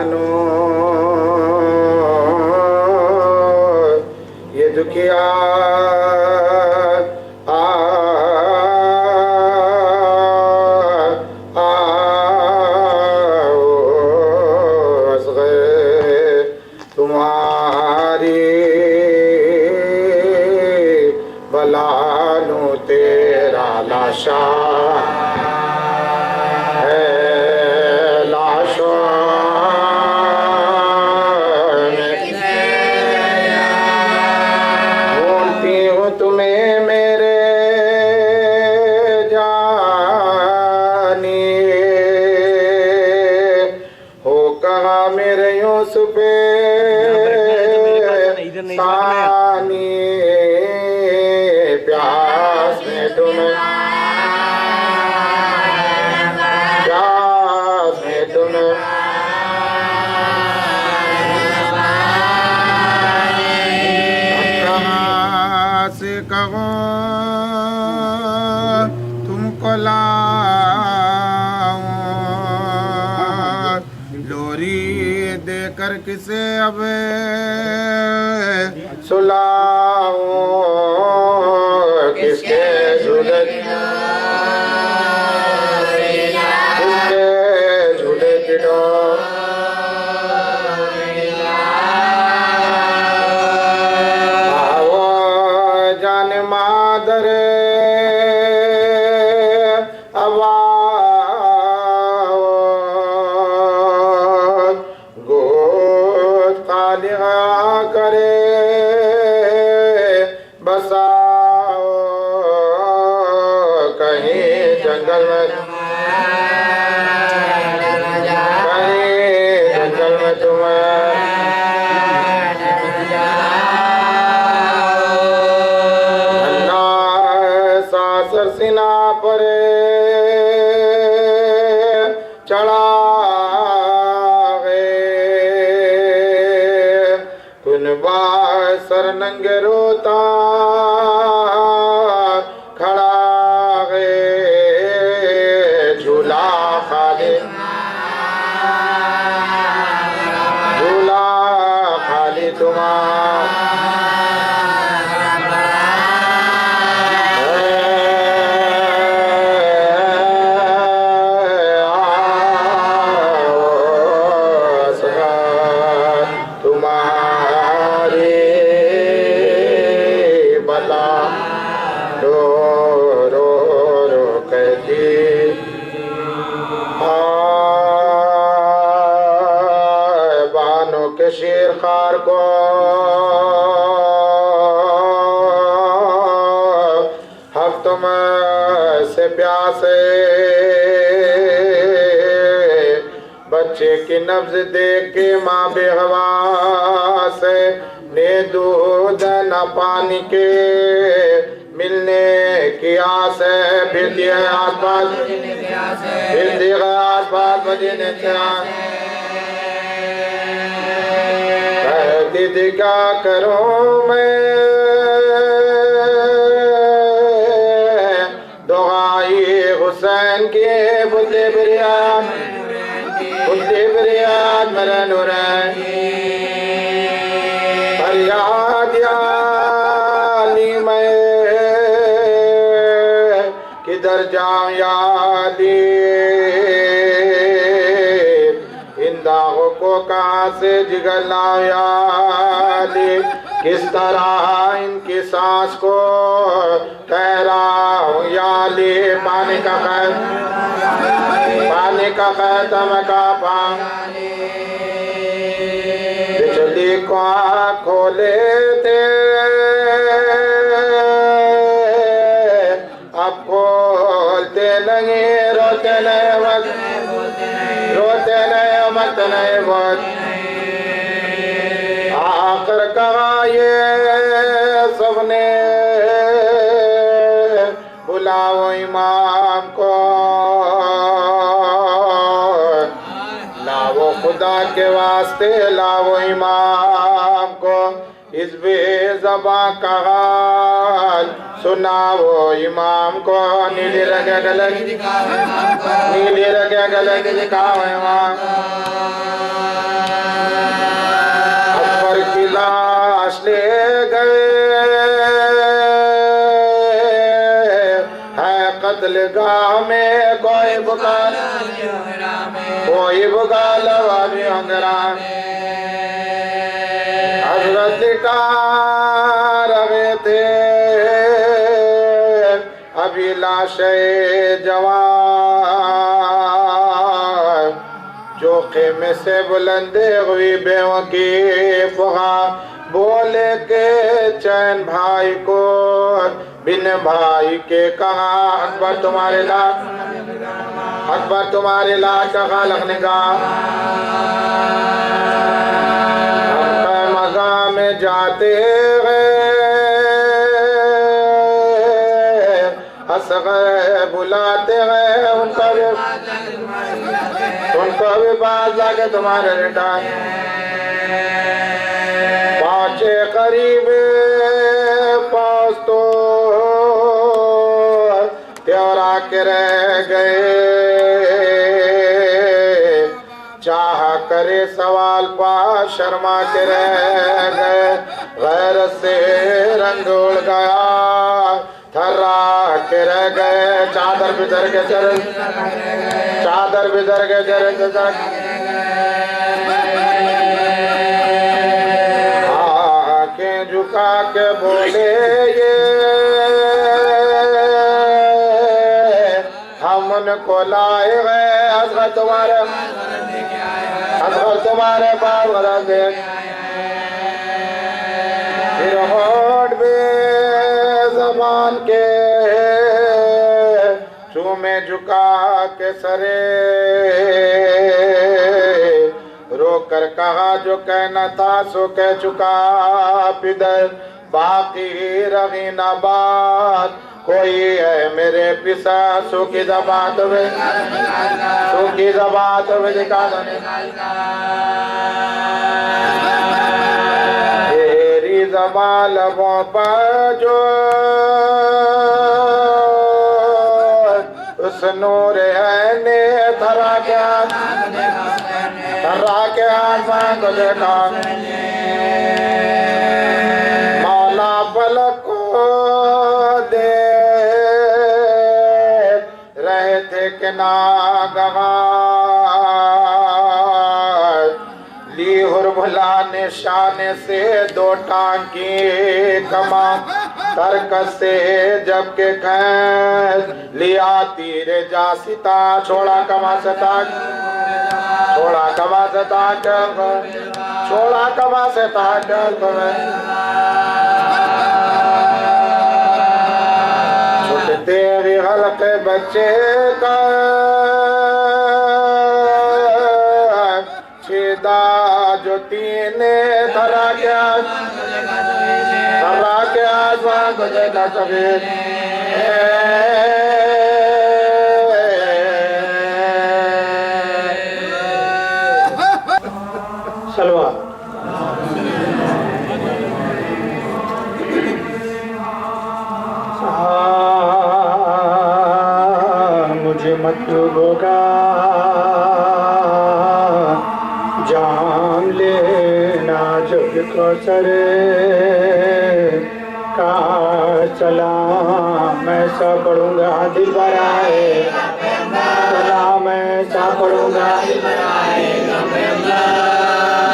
मानो ये दुखिया तुम्हारी बलानु तेरा लाशा है लाशों ढूंढती हूँ तुम्हें मेरे जानी हो कहाँ मेरे यूसुफ सानी प्यास में तुम्हें प्यास में तुम्हें कहाँ से कहो तुमको लाऊं लोरी देकर किसे अब सुलाऊं किसके झूले झूले की डोर आओ जान मादर गोद खाली करे बसाओ कहीं जंगल में तुम्हें सासर सिना पर चढ़ा सर नंगे रोता खड़ा है झूला खाली तुम्हारा शेर खार को हफ्तों में से प्यासे बच्चे की नब्ज देख के माँ बेहवास ने दूध न पानी के मिलने की आस है फिर दिए आसपास मदीने से दीदी क्या करूं मैं दुआई हुसैन के बुद्ध बिरियान मेरे नूरैन फरियाद याली मैं किधर जाऊं याली को कहाँ से जिगर लाऊं याली किस तरह इनकी सांस को ठहराऊं याली पानी का खैतम का पाऊं बिजली को खोले थे अब खोलते लगे रोते नहीं मत नहीं बहुत आखिर कहा ये सबने बुलाओ इमाम को लाओ खुदा के वास्ते लाओ इमाम को इस बेज़बां का हाल सुनाओ इमाम को नीली रगे गले दिखाओ इमाम गाह में कोई बुकार कोई बुकार लवाबी अंगरा हजरत रहे थे अभिलाषे जवान जो खेमे से बुलंदे हुई बेवकीफ बोले के चैन भाई को बिन भाई के कहा अकबर तुम्हारे लाश का खालक ने कहा मगा में जाते असगर बुलाते हैं उनका भी पास जाके तुम्हारे रिटा पहुंचे करीब पास तो त्योरा के रह गए चाह करे सवाल पा शर्मा के रह गए गैर से रंग उड़ गया थर्रा के रह गए चादर बिदर के चरण आंखें झुका के बोले ये हम उनको लाए गए असगर तुम्हारे पास गलत देख फिर होठ ज़बान के चूमे झुका के सरे रोकर कहा जो कहना था सो कह चुका पिदर बाकी रही न बात कोई है मेरे पिसा सूखी जबात में दिखा तेरी ज़बान लबों पर जो उस नूर है ने धरा के आसमान को देखा मौला पलक को दे रहे थे कि नागहार ली हुरभला निशाने से दो टांकी कमान तरकस से जबकि खैर लिया तीर जासिता छोड़ा कमा से ताक छुटते ही हल्के बच्चे का छेदा जो तीने धरा के आसमान को देखा सफेद सलवा मुझे मतलब होगा जाम लेना जब कौसरे का चला मैं सा पढ़ूंगा दिल भराए चला मैं सा पढ़ूंगा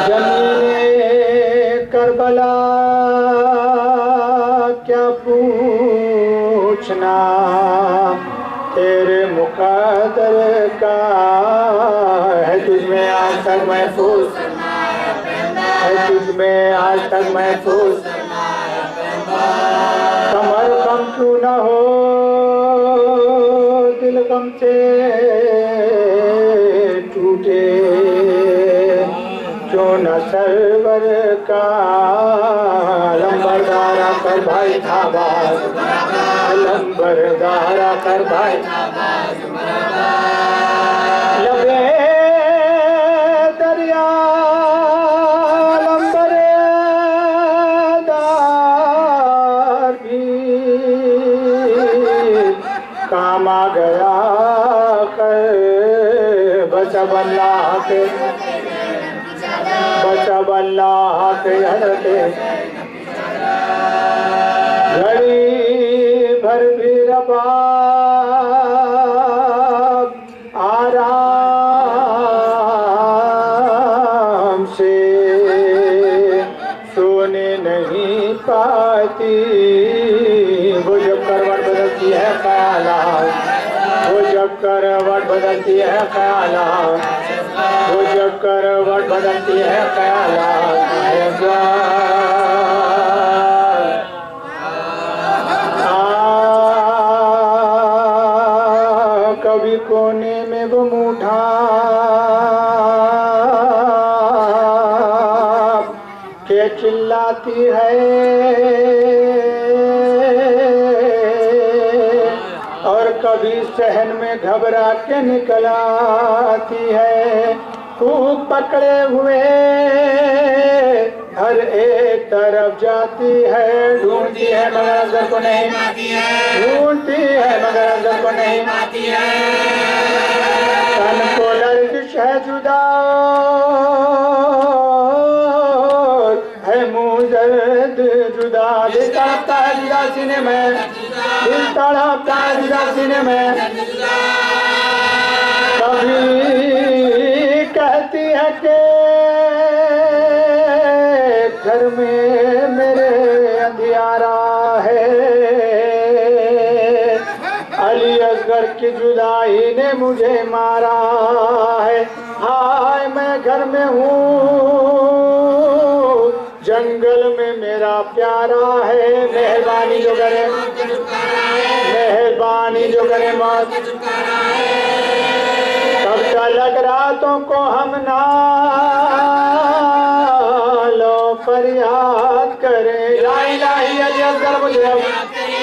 जमीने करबला क्या पूछना तेरे मुकद्दर का है तुझमें आज तक महफूज कमर कम क्यों न हो दिल गम से टूटे जो न सरवर का लंबरदारा कर भाई था बात लंबरदारा कर भाई लबे दरिया लंबरदार भी काम आ गया कर बचब अल्लाह के हड़के घड़ी भर भी रबा आराम से सोने नहीं पाती। वो जब करवट बदलती है ख्यालात, वो जब करवट बदलती है ख्यालात, वो जब करवट बदलती है ख्यालात। कभी कोने में वो मुठा के चिल्लाती है और कभी सहन में घबरा के निकल आती है। खूब पकड़े हुए हर एक तरफ जाती है, ढूंढती है मगर अजर को नहीं पाती है, ढूंढती है मगर अजर को नहीं पाती है। तन को लर्जिश है जुदा है मुजर्द जुदा, दिल तड़पता है जुदा सीने में, दिल तड़पता है जुदा सीने में। कभी कहती है कि घर में मेरे अंधियारा है, अली असगर की जुदाई ने मुझे मारा है। हाय मैं घर में हूँ, जंगल में मेरा प्यारा है। मेहरबानी जो करे, मेहरबानी जो करे मौत। कब तलक रातों को हम ना लो फरियाद करें। या इलाही अली असगर मुझे,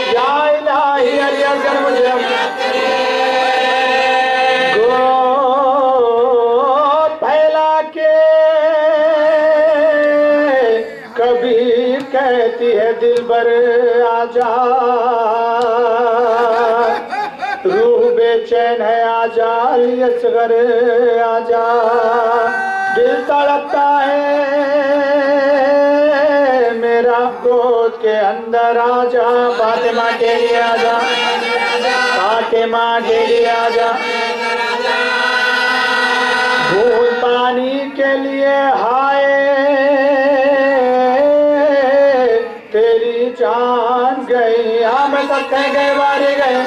या इलाही अली असगर मुझे गोद फैला के कभी कहती है दिलबर आजा, रूह बेचैन है आजा अली असगर आजा। दिल तड़पता है मेरा गोद के अंदर आजा, फातिमा के लिए आजा, फातिमा के लिए आजा। बूंद पानी के लिए हाय तेरी जान गई। हम सब कह गए वारी गए,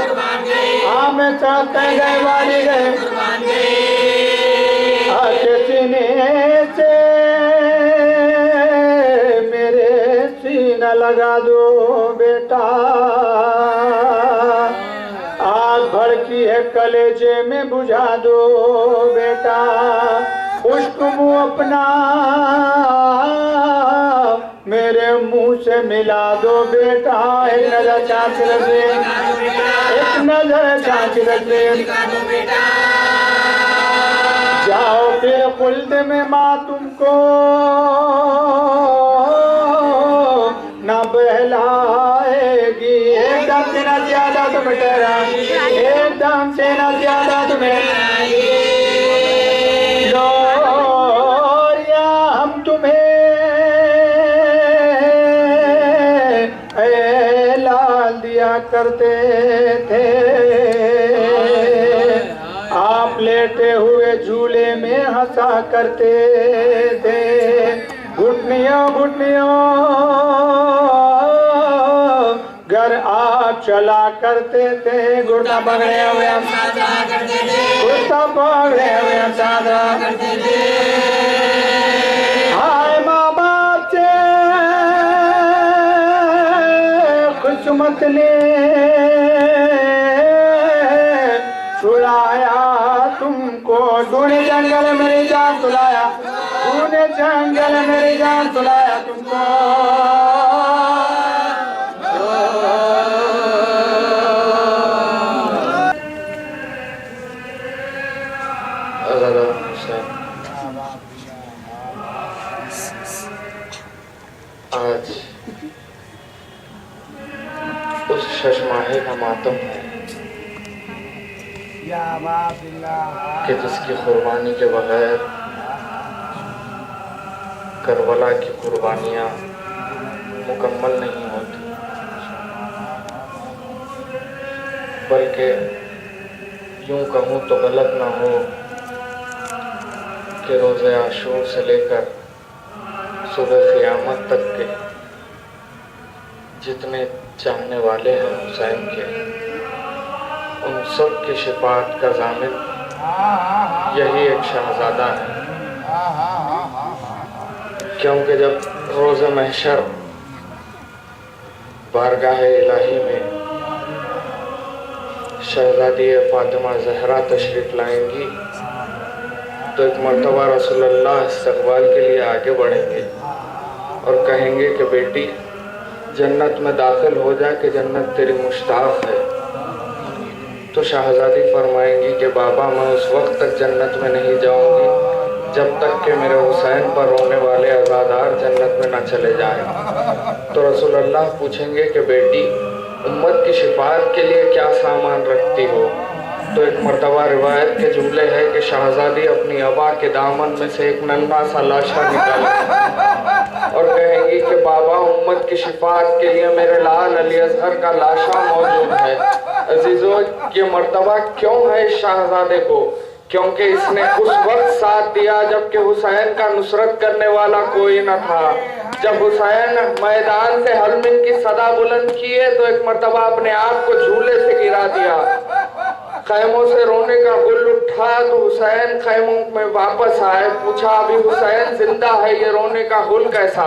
हम सब कह गए वारी गए। आके सीने से मेरे सीना लगा दो बेटा, आग भड़की है कलेजे में बुझा दो बेटा। खुश्क मुंह अपना मेरे मुंह से मिला दो बेटा। एक नजर चाँच रख ले, एक नजर चाँच रख ले। जाओ फिर खुल्द में माँ तुमको न बहलाएगी। एकदम से न ज्यादा तुम डरा, एकदम से न ज्यादा तुम्हें लोरिया हम तुम्हें लाल दिया करते थे। आप लेटे हुए झूले में हंसा करते थे। घुटनियों घुटनियों घर आप चला करते थे। घुटना पकड़े हुए हम साजा करते थे, घुटना पकड़े हुए हम साजा करते थे। हाय माँ बाप से खुशमत ने छुड़ाया तुमको। तूने जंगल मेरी जान सुलाया, तूने जंगल मेरी जान सुलाया तुमको। आज उस शशमाहे का मातम है कि जिसकी कुर्बानी के बगैर करबला की कुर्बानियाँ मुकम्मल नहीं होती, बल्कि यूं कहूँ तो गलत ना हो कि रोज़े आशूर से लेकर सुबह क़यामत तक के जितने चाहने वाले हैं हुसैन के, उन सब की शिफाअत का ज़ामिन यही एक शहज़ादा है। क्योंकि जब रोज़े महशर बारगाह इलाही में शहज़ादी फ़ातिमा ज़हरा तशरीफ़ लाएंगी तो एक मरतबा रसूलुल्लाह इस्तक़बाल के लिए आगे बढ़ेंगे और कहेंगे कि बेटी जन्नत में दाखिल हो जा कि जन्नत तेरी मुश्ताक़ है। तो शहज़ादी फरमाएंगी कि बाबा मैं उस वक्त तक जन्नत में नहीं जाऊंगी जब तक कि मेरे हुसैन पर रोने वाले अज़ादार जन्नत में न चले जाएं। तो रसूलुल्लाह पूछेंगे कि बेटी उम्मत की शिफाअत के लिए क्या सामान रखती हो? तो एक मरतबा रिवायत के जुमले है कि शहज़ादी अपनी अबा के दामन में से एक नन्हा सा लाशा निकाले और कहेंगी कि बाबा उम्मत की शिफाअत के लिए मेरे लाल अली असगर का लाशा मौजूद है। अजीज़ों, ये मरतबा क्यों है इस शहज़ादे को? क्योंकि इसने उस वक्त साथ दिया जबकि हुसैन का नुसरत करने वाला कोई न था। जब हुसैन मैदान से हलमिन की सदा बुलंद किए तो एक मरतबा अपने आप को झूले से गिरा दिया। खैमों से रोने का गुल उठा तो हुसैन खैमों में वापस आए। पूछा अभी हुसैन जिंदा है, ये रोने का गुल कैसा?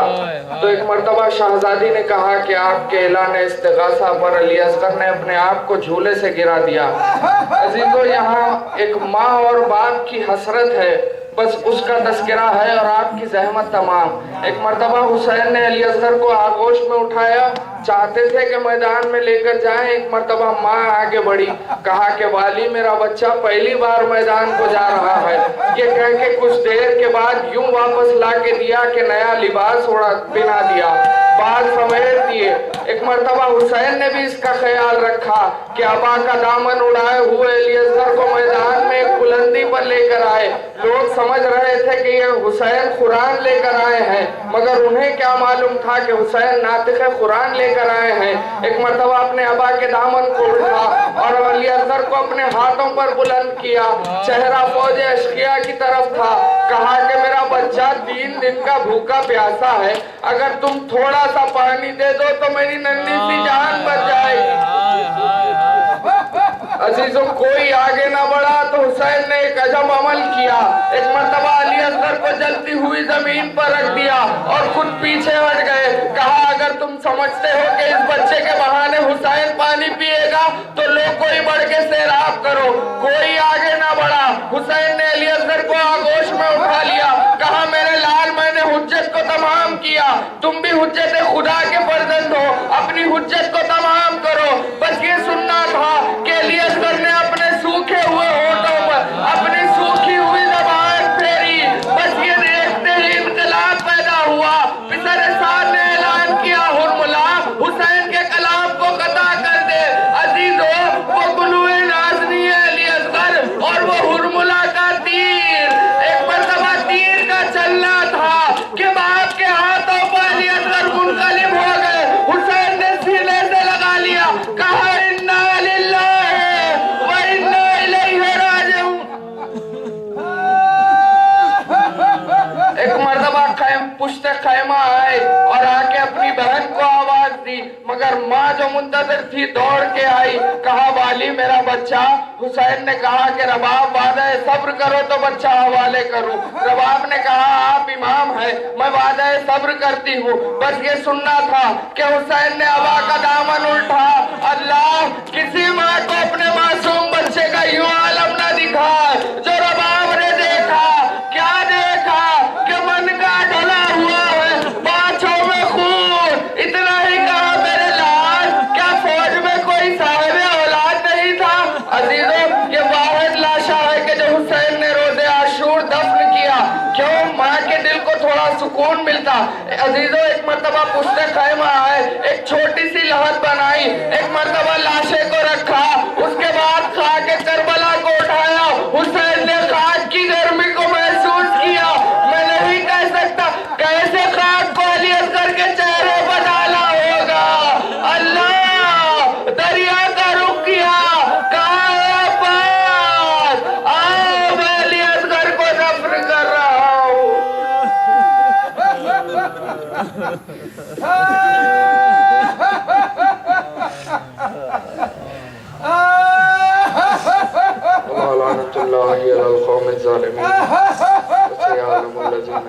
तो एक मरतबा शहजादी ने कहा कि आपके ऐलान इस्तिगासा पर अली असगर ने अपने आप को झूले से गिरा दिया। अजीजों, यहाँ एक माँ और बाप की हसरत है, बस उसका तस्करा है और आपकी जहमत तमाम। एक मरतबा हुसैन ने अली असगर को आगोश में उठाया, चाहते थे कि मैदान में लेकर जाएं। एक मरतबा माँ आगे बढ़ी, कहा कि वाली मेरा बच्चा पहली बार मैदान को जा रहा है। ये कह के कुछ देर के बाद यूं वापस ला के दिया कि नया लिबास पहना दिया, बाल समेट दिए। एक मरतबा हुसैन ने भी इसका ख्याल रखा कि अबा का दामन उड़ाए हुए अली असगर को मैदान में एक बुलंदी पर लेकर आए। लोग समझ रहे थे कि ये हुसैन कुरान लेकर आए हैं, मगर उन्हें क्या मालूम था कि हुसैन नातिक़ कुरान लेकर आए हैं। एक मरतबा अपने अबा के दामन को उठा और अली असगर को अपने हाथों पर बुलंद किया। चेहरा फौज अश्किया की तरफ था। कहा कि मेरा बच्चा 3 दिन का भूखा प्यासा है, अगर तुम थोड़ा सा पानी दे दो तो मेरी नन्ही सी जान बच जाएगी। अजीजों, कोई आगे ना बढ़ा तो हुसैन ने एक अजब अमल किया। एक मरतबा अली असगर को जलती हुई जमीन पर रख दिया और खुद पीछे हट गए। कहा अगर तुम समझते हो कि इस बच्चे के बहाने हुसैन पानी पिएगा तो लो कोई बढ़ के सैराब करो। कोई आगे ना बढ़ा। हुसैन ने अली असगर को आगोश में उठा लिया। कहा मेरे लाल, मैंने हुज्जत को तमाम किया, तुम भी हुज्जत खुदा के फर्जंद हो, अपनी हुज्जत को तमाम करो। बस ये सुनना था कि अली असगर ने अपने सूखे हुए होठों पर अपनी सूखी हुई ज़बान फेरी। बस ये देखते ही इनकलाब पैदा हुआ। पिसर साद ने ऐलान किया हुर्मुला, हुसैन के कलाम को कता कर दे। अजीजों, वो गुलूए नाज़नी है अली असगर और वो हुर्मुला का तीर। एक मरतबा तीर का चलना था कि बाप के हाथों पर अली असगर मुनक़लिब हो गए। हुसैन ने सीने से लगा लिया, कहा इन्ना लिल्लाहि व इन्ना इलैहि राजिऊन। एक मरतबा पुश्ते खैमा आए और आके अपनी बहन को आवाज दी, मगर माँ जो मुंतज़िर थी दौड़ के आई। कहा वाली मेरा बच्चा। हुसैन ने कहा कि रबाब वादा सब्र करो तो बच्चा हवाले करूं। रबाब ने कहा आप इमाम है, मैं वादा सब्र करती हूँ। बस ये सुनना था कि हुसैन ने अबा का दामन उठा। अल्लाह किसी माँ को अपने मासूम बच्चे का यूं आलम न दिखा जो रबाब ने देखा। क्या देखा कि मन का ढला हुआ है, बाँछों में खून। इतना ही कहा मेरे लाल, क्या फौज में कोई साहिब औलाद नहीं था? अजीजों, ये वाहिद लाशा है कि जो हुसैन ने रोज़े आशूर दफन किया। क्यों? माँ के दिल को थोड़ा सुकून मिलता। अजीजों, एक मरतबा पुश्ते खैमा आए, एक छोटी सी लहद बनाई, एक मरतबा लाशे को रखा, उसके बाद खा के करबला को उठाया। हुसैन ने खाक की गर्मी को महसूस किया। मैं नहीं कह सकता कैसे खाक को अली असगर के चेहरे पर डाला होगा। अल्लाह दरिया का रुख किया, कहा लानतुल्लाहि अलल कौमिज़ ज़ालिमीन वसयअलमुल लज़ीना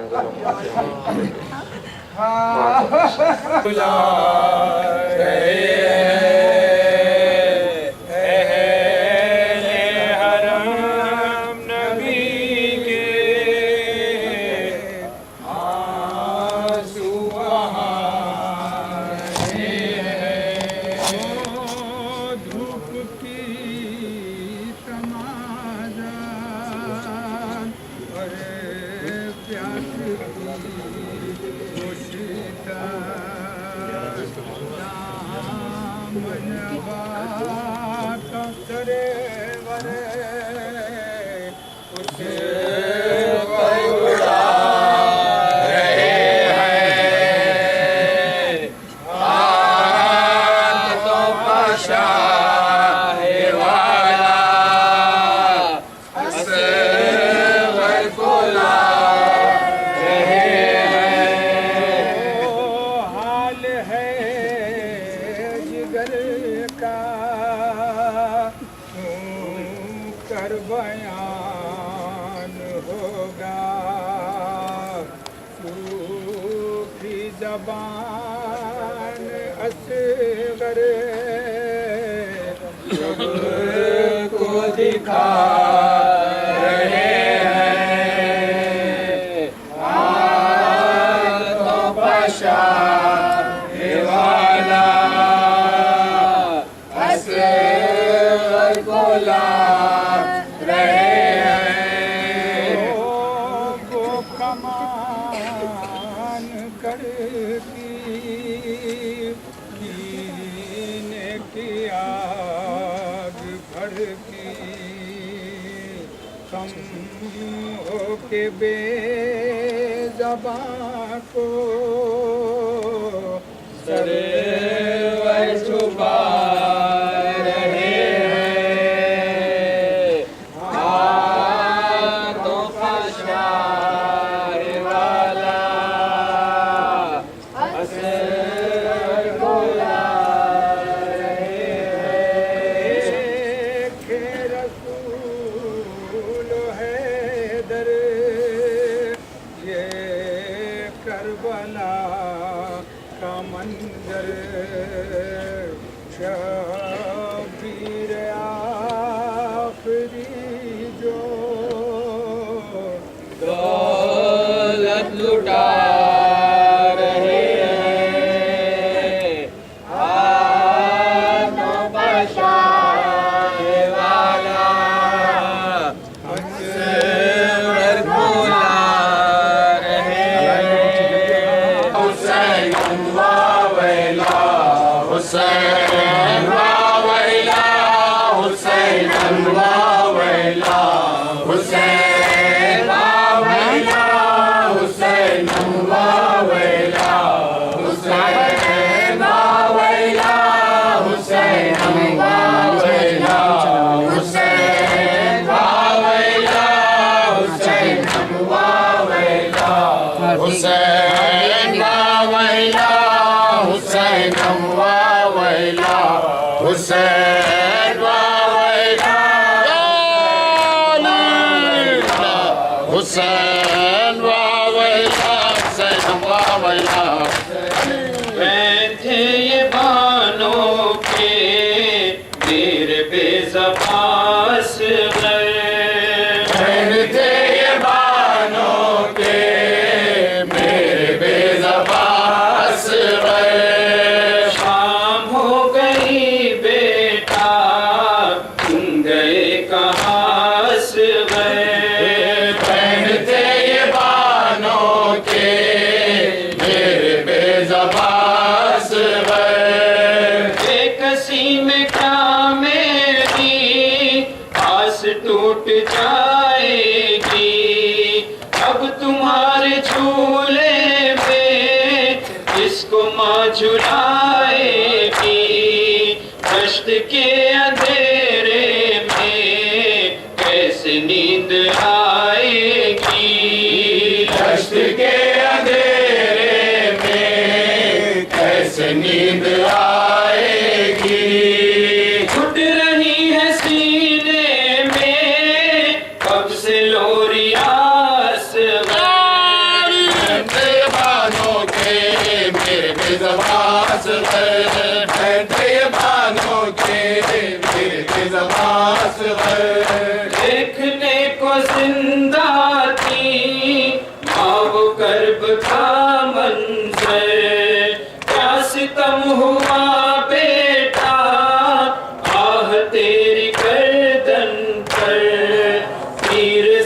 के अंधेरे में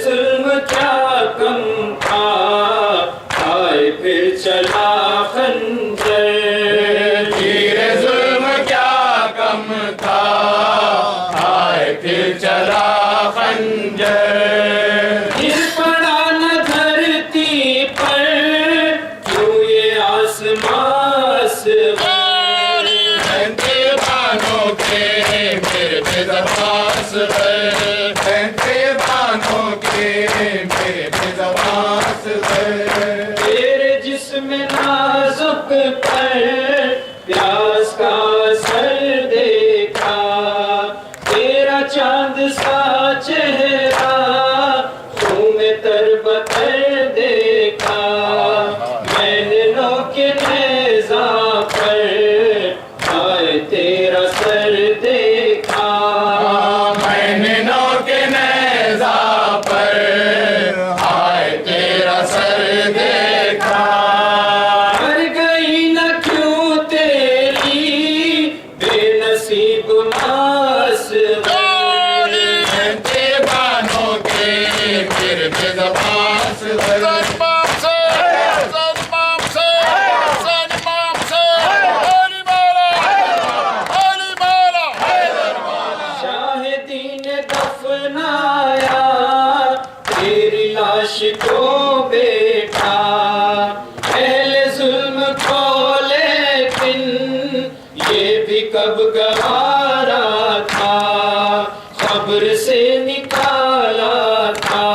जुल्म क्या कम था, आए फिर चला खंजर। तीर जुल्म क्या कम था, आए फिर चला खंजर। गिर पड़ा न धरती पर क्यों ये आसमां से बानों के मेरे बेज़बास है, बानों के मेरे बेज़बास है। तेरे जिस्म नाजुक पर प्यास का असर देखा, तेरा चांद सा चेहरा तुम्हें तरबतर देखा। मैंने नौके नेज़ा पर आए तेरा सर देखा। मैंने नौके नेज़ा पर आए तेरा सर देखा। मर गई न क्यों तेरी बेनसीब मास बानों के मेरे बेज़बास शाहिदी ने दफनाया तेरी लाश को बेटा। पहले जुल्म को लेकिन ये भी कब गवारा था, कब्र से निकाला था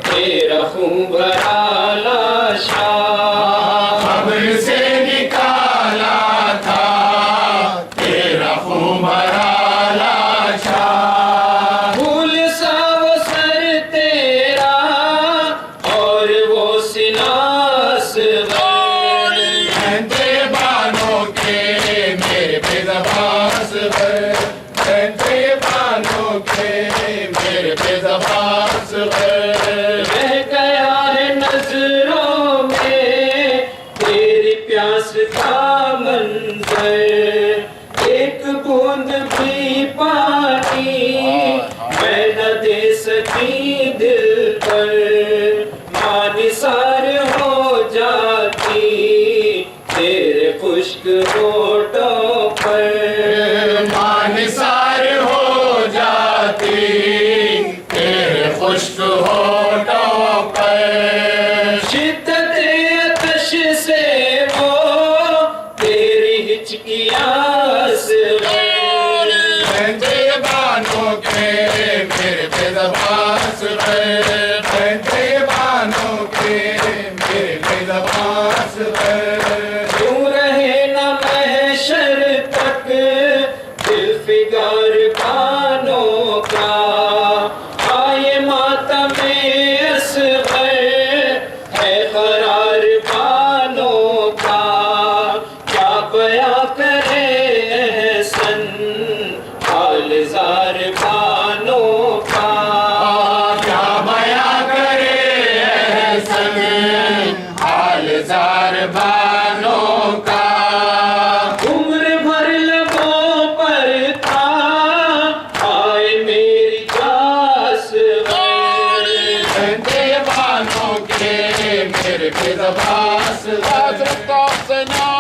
तेरा खून भरा लाशा। कब्र से निकाला था तेरा खून भरा लाशा। फूल सा वो सर तेरा और वो सिनास बानों के मेरे बेज़बास है, बानों के मेरे बेज़बास है। रह गया है नजरों में तेरी प्यास का मंजर। एक बूंद भी पानी मैं न दे सकी दिल पर। मां निसार हो जाती तेरे खुश्क होठों पर। मां निसार हो जाती तेरे खुश्क होठों पर। शिद्दत आतश से वो तेरी हिचकियाँ से बानों के मेरे बेज़बास है, बानों के मेरे बेज़बास है। क्यों रहे न महशर तक दिल फिगार बानों का। आए मातम असग़र है करार बानों का। क्या बयां करे एहसन हाल ज़ार बानों का। क्या बयां करे एहसन हाल ज़ार बानों का। उम्र भर लबों पर था आए मेरी जास बानों के मेरे बेज़बास है।